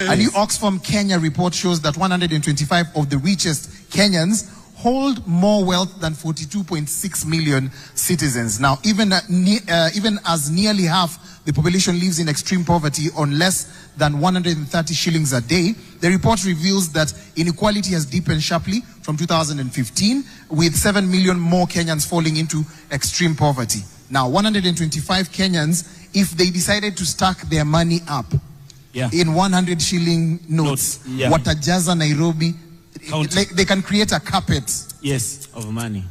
A new Oxfam Kenya report shows that 125 of the richest Kenyans hold more wealth than 42.6 million citizens. Now, even as nearly half the population lives in extreme poverty on less than 130 shillings a day, the report reveals that inequality has deepened sharply from 2015, with 7 million more Kenyans falling into extreme poverty. Now, 125 Kenyans, if they decided to stack their money up in 100 shilling notes, watajaza Nairobi, like they can create a carpet of money.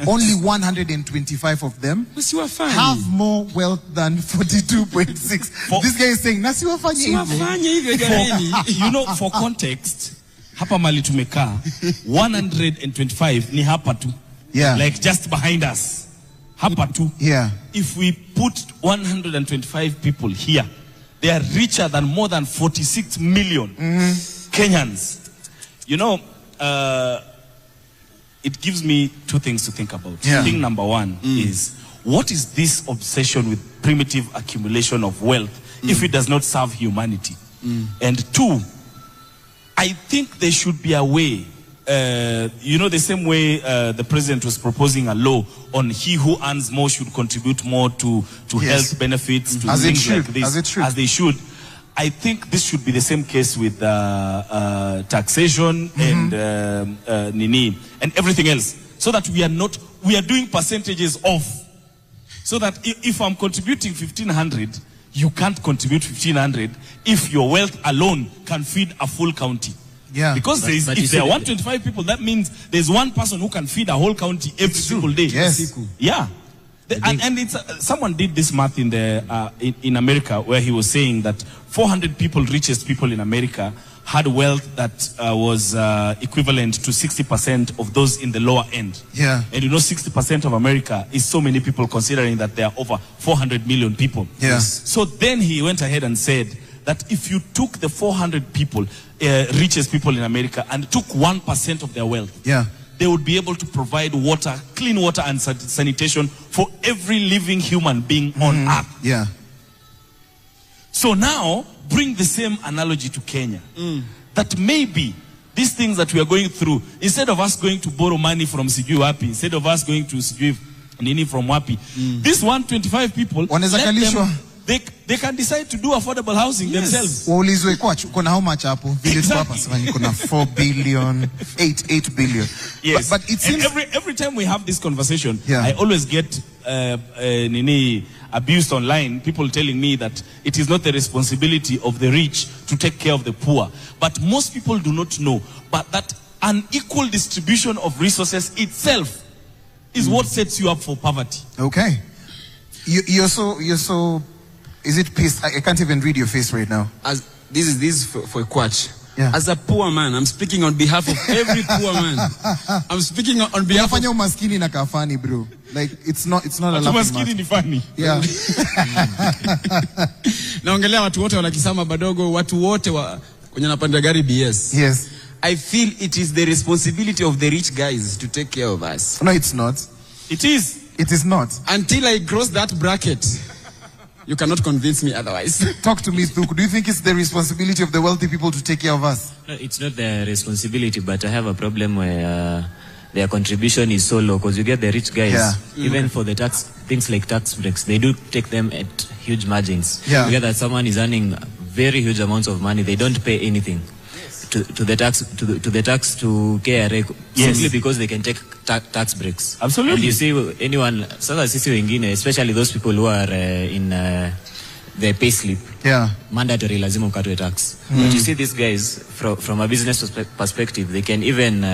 Only 125 of them have more wealth than 42.6. This guy is saying you know, for context, hapa mali tumeka 125 ni hapa tu, like just behind us, hapa tu. If we put 125 people here, they are richer than more than 46 million Kenyans. You know, it gives me two things to think about. Thing number one is, what is this obsession with primitive accumulation of wealth if it does not serve humanity? And two, I think there should be a way, you know, the same way the president was proposing a law on he who earns more should contribute more to health benefits, to things like this, as they should. I think this should be the same case with taxation and Nini and everything else, so that we are doing percentages off, so that if I'm contributing 1,500, you can't contribute 1,500 if your wealth alone can feed a full county. Because if there are 125 people, that means there's one person who can feed a whole county every single day. And it's someone did this math in America, where he was saying that 400 people, richest people in America, had wealth that was equivalent to 60% of those in the lower end. And you know, 60% of America is so many people, considering that there are over 400 million people. So then he went ahead and said that if you took the 400 people, richest people in America, and took 1% of their wealth, they would be able to provide water, clean water and sanitation for every living human being on earth. So now, bring the same analogy to Kenya. That maybe these things that we are going through, instead of us going to borrow money from Sijui Wapi, instead of us going to Sijui Nini from Wapi, these 125 people, they can decide to do affordable housing themselves. How much hapo? Kuna 4 billion, 8 billion. But it seems every time we have this conversation, I always get abused online, people telling me that it is not the responsibility of the rich to take care of the poor. But most people do not know, but that unequal distribution of resources itself is what sets you up for poverty. You're so is it pissed? I can't even read your face right now. As this is for a quatch. As a poor man, I'm speaking on behalf of every poor man. I'm speaking on behalf of maskini na kafani, bro. Like it's not a laughing maskini ni funny. Naongelea watu wote wanakisama badogo, watu wote kwenye napanda gari BS. I feel it is the responsibility of the rich guys to take care of us. No, it's not. It is. It is not. Until I cross that bracket, you cannot convince me otherwise. Talk to me, Thuku. Do you think it's the responsibility of the wealthy people to take care of us? No, it's not their responsibility, but I have a problem where their contribution is so low, because you get the rich guys, even for the tax, things like tax breaks, they do take them at huge margins. You get that someone is earning very huge amounts of money, they don't pay anything to the tax to KRA, simply because they can take tax breaks. Absolutely. And you see anyone, especially those people who are in their pay slip, mandatory lazima ukatwe tax. But you see these guys, from a business perspective, they can even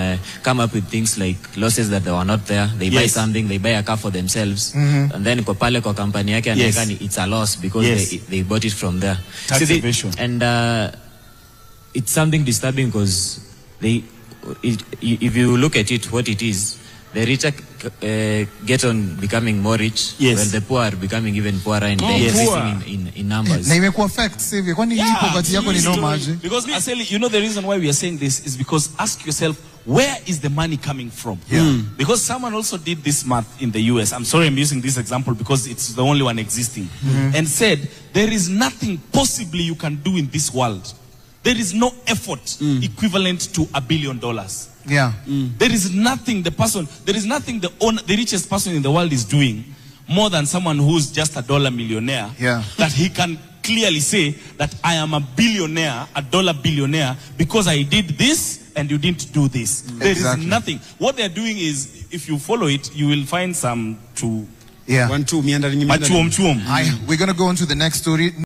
come up with things like losses that they were not there. They buy something, they buy a car for themselves, and then kwa pale kwa company yake anaekani it's a loss because they bought it from there. Tax evasion. And it's something disturbing, because if you look at it, what it is, the richer get on becoming more rich, yes, while the poor are becoming even poorer and increasing in numbers. Na imekuwa affect sivyo, kwani hii poverty yako ni normal? Because Aseli, you know the reason why we are saying this is because ask yourself, where is the money coming from? Because someone also did this math in the US. I'm sorry I'm using this example because it's the only one existing. And said, there is nothing possibly you can do in this world. There is no effort equivalent to $1 billion. Yeah. There is nothing the richest person in the world is doing more than someone who's just $1 millionaire. Yeah. That he can clearly say that I am a billionaire, $1 billionaire, because I did this and you didn't do this. There is nothing. What they're doing is, if you follow it, you will find some to. Yeah. We're going to go on to the next story.